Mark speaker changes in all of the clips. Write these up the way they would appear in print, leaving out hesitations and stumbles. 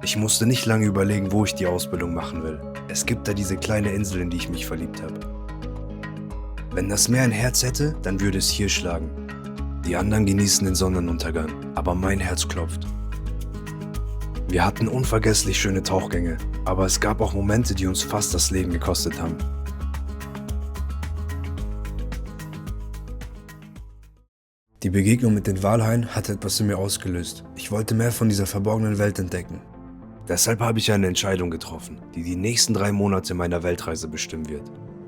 Speaker 1: Ich musste nicht lange überlegen, wo ich die Ausbildung machen will. Es gibt da diese kleine Insel, in die ich mich verliebt habe. Wenn das Meer ein Herz hätte, dann würde es hier schlagen. Die anderen genießen den Sonnenuntergang, aber mein Herz klopft. Wir hatten unvergesslich schöne Tauchgänge, aber es gab auch Momente, die uns fast das Leben gekostet haben. Die Begegnung mit den Walhaien hat etwas in mir ausgelöst. Ich wollte mehr von dieser verborgenen Welt entdecken. Deshalb habe ich eine Entscheidung getroffen, die die nächsten 3 Monate meiner Weltreise bestimmen wird.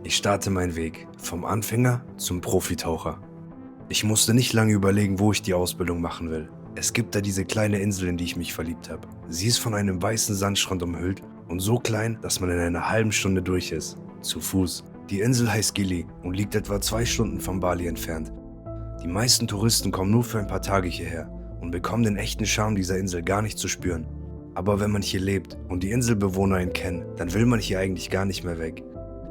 Speaker 1: Ich starte meinen Weg vom Anfänger zum Profitaucher. Ich musste nicht lange überlegen, wo ich die Ausbildung machen will. Es gibt da diese kleine Insel, in die ich mich verliebt habe. Sie ist von einem weißen Sandstrand umhüllt und so klein, dass man in einer halben Stunde durch ist. Zu Fuß. Die Insel heißt Gili und liegt etwa 2 Stunden von Bali entfernt. Die meisten Touristen kommen nur für ein paar Tage hierher und bekommen den echten Charme dieser Insel gar nicht zu spüren. Aber wenn man hier lebt und die Inselbewohner ihn kennen, dann will man hier eigentlich gar nicht mehr weg.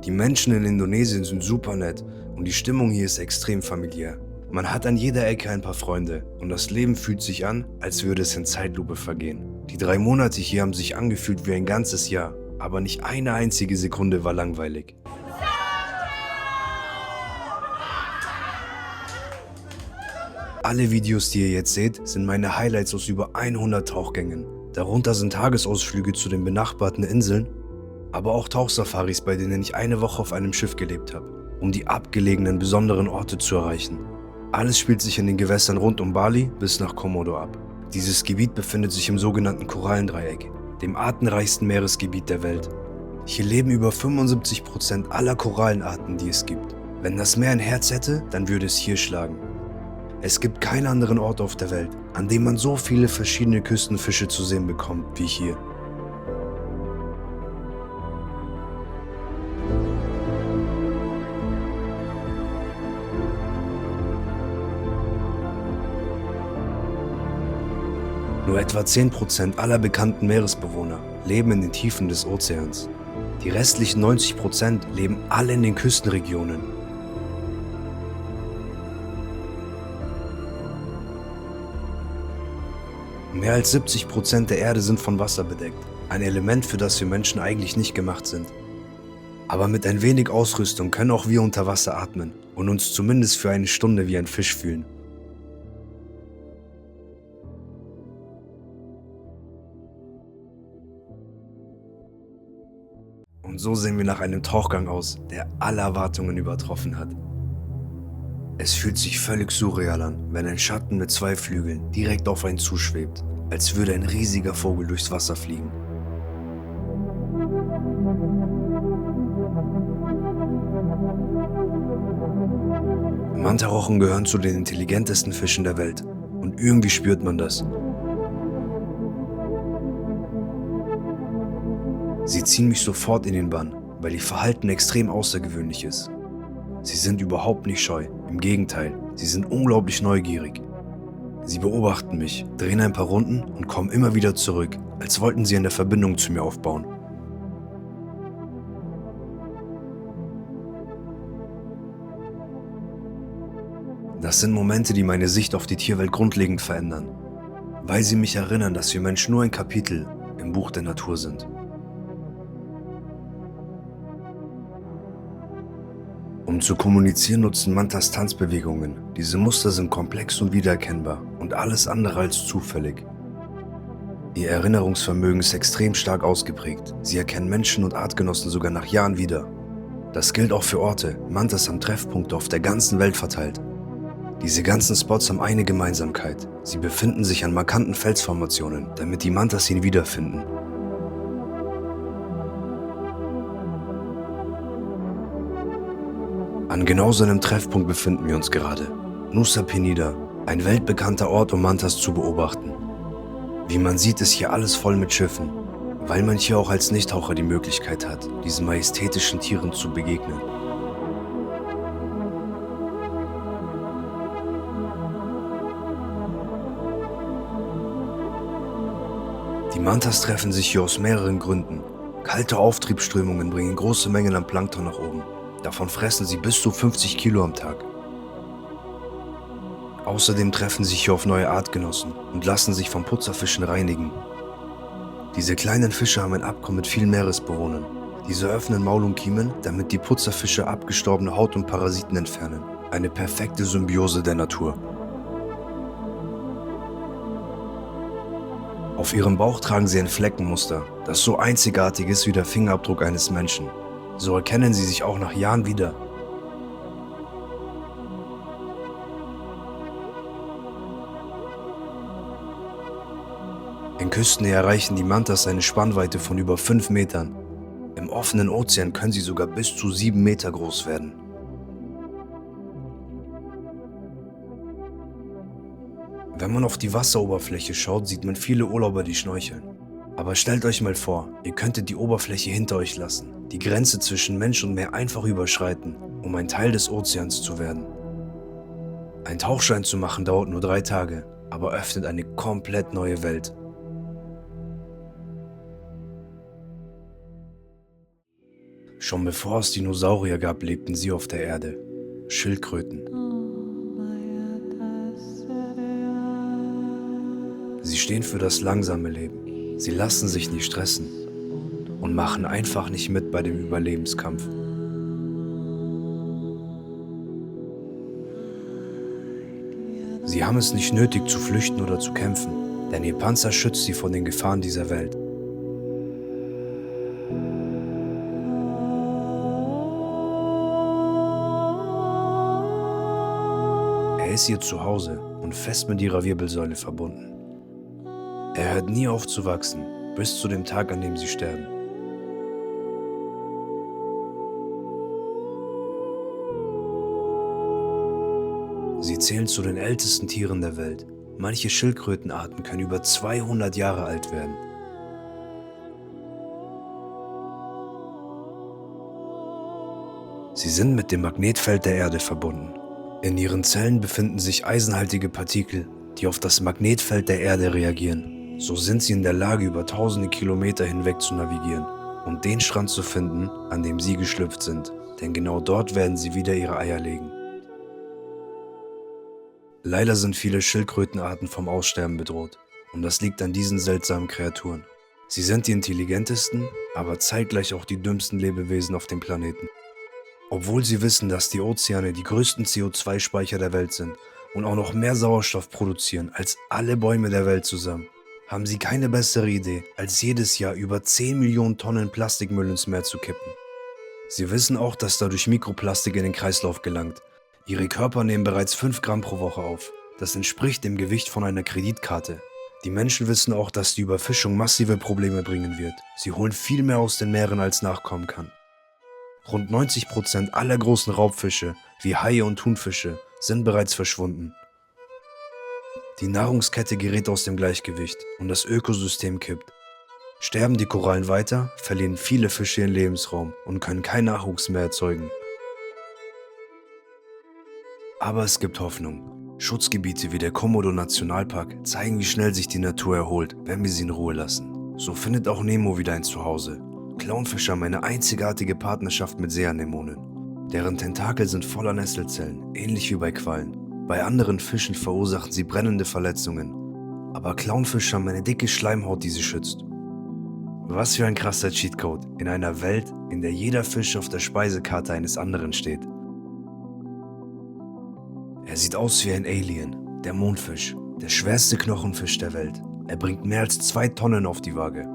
Speaker 1: Die Menschen in Indonesien sind super nett und die Stimmung hier ist extrem familiär. Man hat an jeder Ecke ein paar Freunde und das Leben fühlt sich an, als würde es in Zeitlupe vergehen. Die 3 Monate hier haben sich angefühlt wie ein ganzes Jahr, aber nicht eine einzige Sekunde war langweilig. Alle Videos, die ihr jetzt seht, sind meine Highlights aus über 100 Tauchgängen. Darunter sind Tagesausflüge zu den benachbarten Inseln, aber auch Tauchsafaris, bei denen ich eine Woche auf einem Schiff gelebt habe, um die abgelegenen, besonderen Orte zu erreichen. Alles spielt sich in den Gewässern rund um Bali bis nach Komodo ab. Dieses Gebiet befindet sich im sogenannten Korallendreieck, dem artenreichsten Meeresgebiet der Welt. Hier leben über 75% aller Korallenarten, die es gibt. Wenn das Meer ein Herz hätte, dann würde es hier schlagen. Es gibt keinen anderen Ort auf der Welt, an dem man so viele verschiedene Küstenfische zu sehen bekommt wie hier. Nur etwa 10% aller bekannten Meeresbewohner leben in den Tiefen des Ozeans. Die restlichen 90% leben alle in den Küstenregionen. Mehr als 70% der Erde sind von Wasser bedeckt, ein Element, für das wir Menschen eigentlich nicht gemacht sind. Aber mit ein wenig Ausrüstung können auch wir unter Wasser atmen und uns zumindest für eine Stunde wie ein Fisch fühlen. Und so sehen wir nach einem Tauchgang aus, der alle Erwartungen übertroffen hat. Es fühlt sich völlig surreal an, wenn ein Schatten mit 2 Flügeln direkt auf einen zuschwebt, als würde ein riesiger Vogel durchs Wasser fliegen. Mantarochen gehören zu den intelligentesten Fischen der Welt und irgendwie spürt man das. Sie ziehen mich sofort in den Bann, weil ihr Verhalten extrem außergewöhnlich ist. Sie sind überhaupt nicht scheu, im Gegenteil, sie sind unglaublich neugierig. Sie beobachten mich, drehen ein paar Runden und kommen immer wieder zurück, als wollten sie eine Verbindung zu mir aufbauen. Das sind Momente, die meine Sicht auf die Tierwelt grundlegend verändern, weil sie mich erinnern, dass wir Menschen nur ein Kapitel im Buch der Natur sind. Um zu kommunizieren, nutzen Mantas Tanzbewegungen. Diese Muster sind komplex und wiedererkennbar und alles andere als zufällig. Ihr Erinnerungsvermögen ist extrem stark ausgeprägt. Sie erkennen Menschen und Artgenossen sogar nach Jahren wieder. Das gilt auch für Orte. Mantas haben Treffpunkte auf der ganzen Welt verteilt. Diese ganzen Spots haben eine Gemeinsamkeit. Sie befinden sich an markanten Felsformationen, damit die Mantas ihn wiederfinden. An genau so einem Treffpunkt befinden wir uns gerade. Nusa Penida, ein weltbekannter Ort, um Mantas zu beobachten. Wie man sieht, ist hier alles voll mit Schiffen, weil man hier auch als Nichttaucher die Möglichkeit hat, diesen majestätischen Tieren zu begegnen. Die Mantas treffen sich hier aus mehreren Gründen. Kalte Auftriebsströmungen bringen große Mengen an Plankton nach oben. Davon fressen sie bis zu 50 Kilo am Tag. Außerdem treffen sie sich hier auf neue Artgenossen und lassen sich von Putzerfischen reinigen. Diese kleinen Fische haben ein Abkommen mit vielen Meeresbewohnern. Diese öffnen Maul und Kiemen, damit die Putzerfische abgestorbene Haut und Parasiten entfernen. Eine perfekte Symbiose der Natur. Auf ihrem Bauch tragen sie ein Fleckenmuster, das so einzigartig ist wie der Fingerabdruck eines Menschen. So erkennen sie sich auch nach Jahren wieder. In Küstennähe erreichen die Mantas eine Spannweite von über 5 Metern. Im offenen Ozean können sie sogar bis zu 7 Meter groß werden. Wenn man auf die Wasseroberfläche schaut, sieht man viele Urlauber, die schnorcheln. Aber stellt euch mal vor, ihr könntet die Oberfläche hinter euch lassen, die Grenze zwischen Mensch und Meer einfach überschreiten, um ein Teil des Ozeans zu werden. Ein Tauchschein zu machen dauert nur 3 Tage, aber öffnet eine komplett neue Welt. Schon bevor es Dinosaurier gab, lebten sie auf der Erde. Schildkröten. Sie stehen für das langsame Leben. Sie lassen sich nicht stressen und machen einfach nicht mit bei dem Überlebenskampf. Sie haben es nicht nötig zu flüchten oder zu kämpfen, denn ihr Panzer schützt sie vor den Gefahren dieser Welt. Er ist ihr Zuhause und fest mit ihrer Wirbelsäule verbunden. Er hört nie auf zu wachsen, bis zu dem Tag, an dem sie sterben. Sie zählen zu den ältesten Tieren der Welt. Manche Schildkrötenarten können über 200 Jahre alt werden. Sie sind mit dem Magnetfeld der Erde verbunden. In ihren Zellen befinden sich eisenhaltige Partikel, die auf das Magnetfeld der Erde reagieren. So sind sie in der Lage, über tausende Kilometer hinweg zu navigieren und den Strand zu finden, an dem sie geschlüpft sind, denn genau dort werden sie wieder ihre Eier legen. Leider sind viele Schildkrötenarten vom Aussterben bedroht und das liegt an diesen seltsamen Kreaturen. Sie sind die intelligentesten, aber zeitgleich auch die dümmsten Lebewesen auf dem Planeten. Obwohl sie wissen, dass die Ozeane die größten CO2-Speicher der Welt sind und auch noch mehr Sauerstoff produzieren als alle Bäume der Welt zusammen, haben sie keine bessere Idee, als jedes Jahr über 10 Millionen Tonnen Plastikmüll ins Meer zu kippen. Sie wissen auch, dass dadurch Mikroplastik in den Kreislauf gelangt. Ihre Körper nehmen bereits 5 Gramm pro Woche auf. Das entspricht dem Gewicht von einer Kreditkarte. Die Menschen wissen auch, dass die Überfischung massive Probleme bringen wird. Sie holen viel mehr aus den Meeren, als nachkommen kann. Rund 90% aller großen Raubfische, wie Haie und Thunfische, sind bereits verschwunden. Die Nahrungskette gerät aus dem Gleichgewicht und das Ökosystem kippt. Sterben die Korallen weiter, verlieren viele Fische ihren Lebensraum und können keinen Nachwuchs mehr erzeugen. Aber es gibt Hoffnung. Schutzgebiete wie der Komodo-Nationalpark zeigen, wie schnell sich die Natur erholt, wenn wir sie in Ruhe lassen. So findet auch Nemo wieder ein Zuhause. Clownfische haben eine einzigartige Partnerschaft mit Seeanemonen. Deren Tentakel sind voller Nesselzellen, ähnlich wie bei Quallen. Bei anderen Fischen verursachen sie brennende Verletzungen. Aber Clownfische haben eine dicke Schleimhaut, die sie schützt. Was für ein krasser Cheatcode in einer Welt, in der jeder Fisch auf der Speisekarte eines anderen steht. Er sieht aus wie ein Alien, der Mondfisch, der schwerste Knochenfisch der Welt. Er bringt mehr als 2 Tonnen auf die Waage.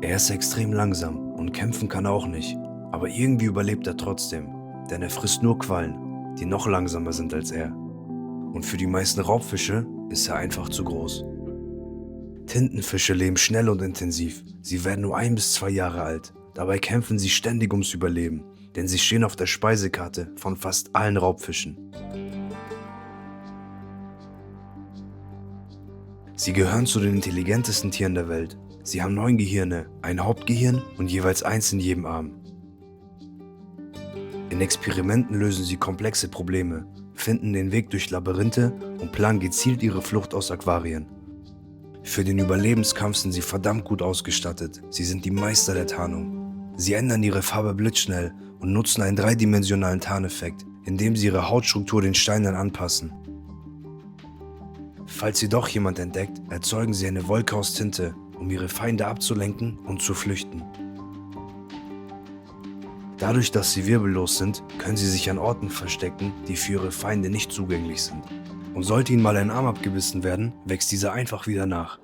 Speaker 1: Er ist extrem langsam und kämpfen kann er auch nicht, aber irgendwie überlebt er trotzdem, denn er frisst nur Quallen, die noch langsamer sind als er. Und für die meisten Raubfische ist er einfach zu groß. Tintenfische leben schnell und intensiv. Sie werden nur 1 bis 2 Jahre alt. Dabei kämpfen sie ständig ums Überleben, denn sie stehen auf der Speisekarte von fast allen Raubfischen. Sie gehören zu den intelligentesten Tieren der Welt. Sie haben 9 Gehirne, ein Hauptgehirn und jeweils 1 in jedem Arm. In Experimenten lösen sie komplexe Probleme, finden den Weg durch Labyrinthe und planen gezielt ihre Flucht aus Aquarien. Für den Überlebenskampf sind sie verdammt gut ausgestattet. Sie sind die Meister der Tarnung. Sie ändern ihre Farbe blitzschnell und nutzen einen dreidimensionalen Tarneffekt, indem sie ihre Hautstruktur den Steinen anpassen. Falls sie doch jemand entdeckt, erzeugen sie eine Wolke aus Tinte um ihre Feinde abzulenken und zu flüchten. Dadurch, dass sie wirbellos sind, können sie sich an Orten verstecken, die für ihre Feinde nicht zugänglich sind. Und sollte ihnen mal ein Arm abgebissen werden, wächst dieser einfach wieder nach.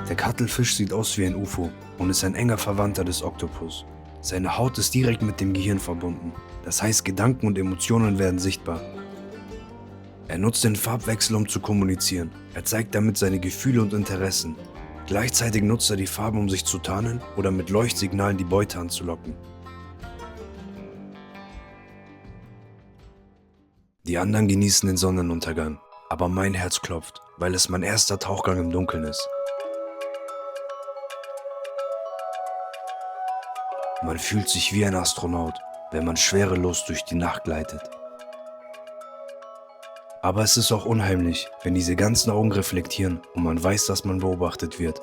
Speaker 1: Der Cuttlefish sieht aus wie ein UFO und ist ein enger Verwandter des Oktopus. Seine Haut ist direkt mit dem Gehirn verbunden, das heißt Gedanken und Emotionen werden sichtbar. Er nutzt den Farbwechsel, um zu kommunizieren. Er zeigt damit seine Gefühle und Interessen. Gleichzeitig nutzt er die Farben, um sich zu tarnen oder mit Leuchtsignalen die Beute anzulocken. Die anderen genießen den Sonnenuntergang, aber mein Herz klopft, weil es mein erster Tauchgang im Dunkeln ist. Man fühlt sich wie ein Astronaut, wenn man schwerelos durch die Nacht gleitet. Aber es ist auch unheimlich, wenn diese ganzen Augen reflektieren und man weiß, dass man beobachtet wird.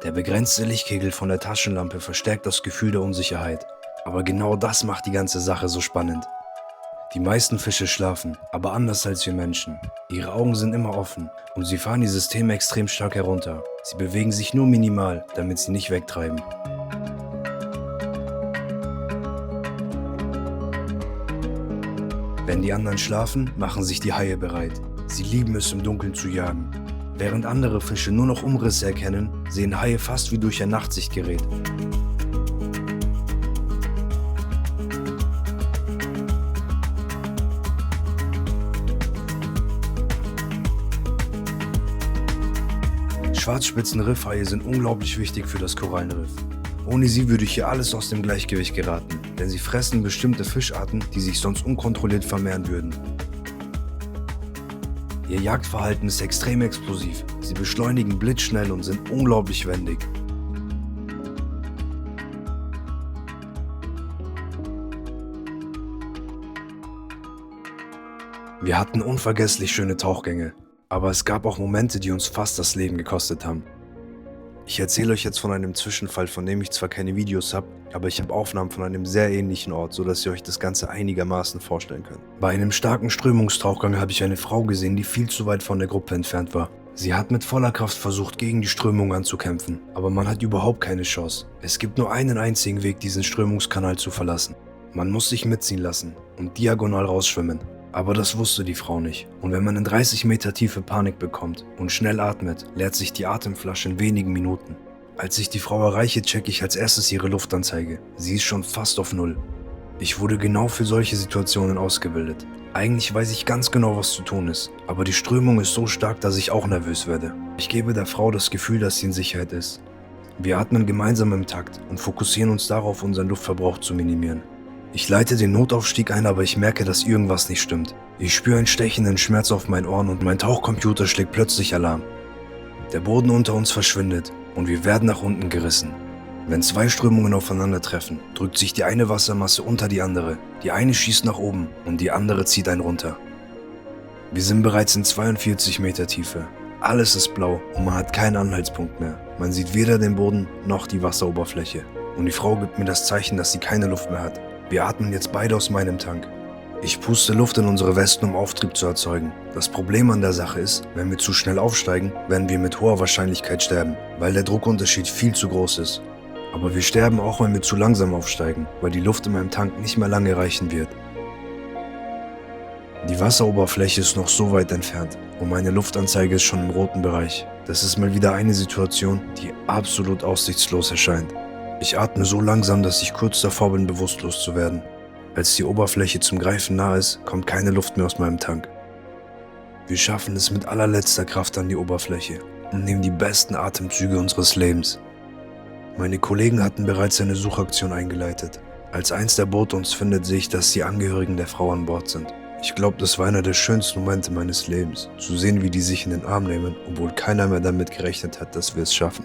Speaker 1: Der begrenzte Lichtkegel von der Taschenlampe verstärkt das Gefühl der Unsicherheit, aber genau das macht die ganze Sache so spannend. Die meisten Fische schlafen, aber anders als wir Menschen. Ihre Augen sind immer offen und sie fahren die Systeme extrem stark herunter. Sie bewegen sich nur minimal, damit sie nicht wegtreiben. Wenn die anderen schlafen, machen sich die Haie bereit. Sie lieben es, im Dunkeln zu jagen. Während andere Fische nur noch Umrisse erkennen, sehen Haie fast wie durch ein Nachtsichtgerät. Schwarzspitzenriffhaie sind unglaublich wichtig für das Korallenriff. Ohne sie würde hier alles aus dem Gleichgewicht geraten, denn sie fressen bestimmte Fischarten, die sich sonst unkontrolliert vermehren würden. Ihr Jagdverhalten ist extrem explosiv, sie beschleunigen blitzschnell und sind unglaublich wendig. Wir hatten unvergesslich schöne Tauchgänge, aber es gab auch Momente, die uns fast das Leben gekostet haben. Ich erzähle euch jetzt von einem Zwischenfall, von dem ich zwar keine Videos habe, aber ich habe Aufnahmen von einem sehr ähnlichen Ort, sodass ihr euch das Ganze einigermaßen vorstellen könnt. Bei einem starken Strömungstauchgang habe ich eine Frau gesehen, die viel zu weit von der Gruppe entfernt war. Sie hat mit voller Kraft versucht, gegen die Strömung anzukämpfen, aber man hat überhaupt keine Chance. Es gibt nur einen einzigen Weg, diesen Strömungskanal zu verlassen. Man muss sich mitziehen lassen und diagonal rausschwimmen. Aber das wusste die Frau nicht. Und wenn man in 30 Meter Tiefe Panik bekommt und schnell atmet, leert sich die Atemflasche in wenigen Minuten. Als ich die Frau erreiche, checke ich als erstes ihre Luftanzeige. Sie ist schon fast auf Null. Ich wurde genau für solche Situationen ausgebildet. Eigentlich weiß ich ganz genau, was zu tun ist, aber die Strömung ist so stark, dass ich auch nervös werde. Ich gebe der Frau das Gefühl, dass sie in Sicherheit ist. Wir atmen gemeinsam im Takt und fokussieren uns darauf, unseren Luftverbrauch zu minimieren. Ich leite den Notaufstieg ein, aber ich merke, dass irgendwas nicht stimmt. Ich spüre einen stechenden Schmerz auf meinen Ohren und mein Tauchcomputer schlägt plötzlich Alarm. Der Boden unter uns verschwindet und wir werden nach unten gerissen. Wenn zwei Strömungen aufeinandertreffen, drückt sich die eine Wassermasse unter die andere. Die eine schießt nach oben und die andere zieht einen runter. Wir sind bereits in 42 Meter Tiefe. Alles ist blau und man hat keinen Anhaltspunkt mehr. Man sieht weder den Boden noch die Wasseroberfläche. Und die Frau gibt mir das Zeichen, dass sie keine Luft mehr hat. Wir atmen jetzt beide aus meinem Tank. Ich puste Luft in unsere Westen, um Auftrieb zu erzeugen. Das Problem an der Sache ist, wenn wir zu schnell aufsteigen, werden wir mit hoher Wahrscheinlichkeit sterben, weil der Druckunterschied viel zu groß ist. Aber wir sterben auch, wenn wir zu langsam aufsteigen, weil die Luft in meinem Tank nicht mehr lange reichen wird. Die Wasseroberfläche ist noch so weit entfernt und meine Luftanzeige ist schon im roten Bereich. Das ist mal wieder eine Situation, die absolut aussichtslos erscheint. Ich atme so langsam, dass ich kurz davor bin, bewusstlos zu werden. Als die Oberfläche zum Greifen nah ist, kommt keine Luft mehr aus meinem Tank. Wir schaffen es mit allerletzter Kraft an die Oberfläche und nehmen die besten Atemzüge unseres Lebens. Meine Kollegen hatten bereits eine Suchaktion eingeleitet. Als eins der Boote uns findet, sehe ich, dass die Angehörigen der Frau an Bord sind. Ich glaube, das war einer der schönsten Momente meines Lebens, zu sehen, wie die sich in den Arm nehmen, obwohl keiner mehr damit gerechnet hat, dass wir es schaffen.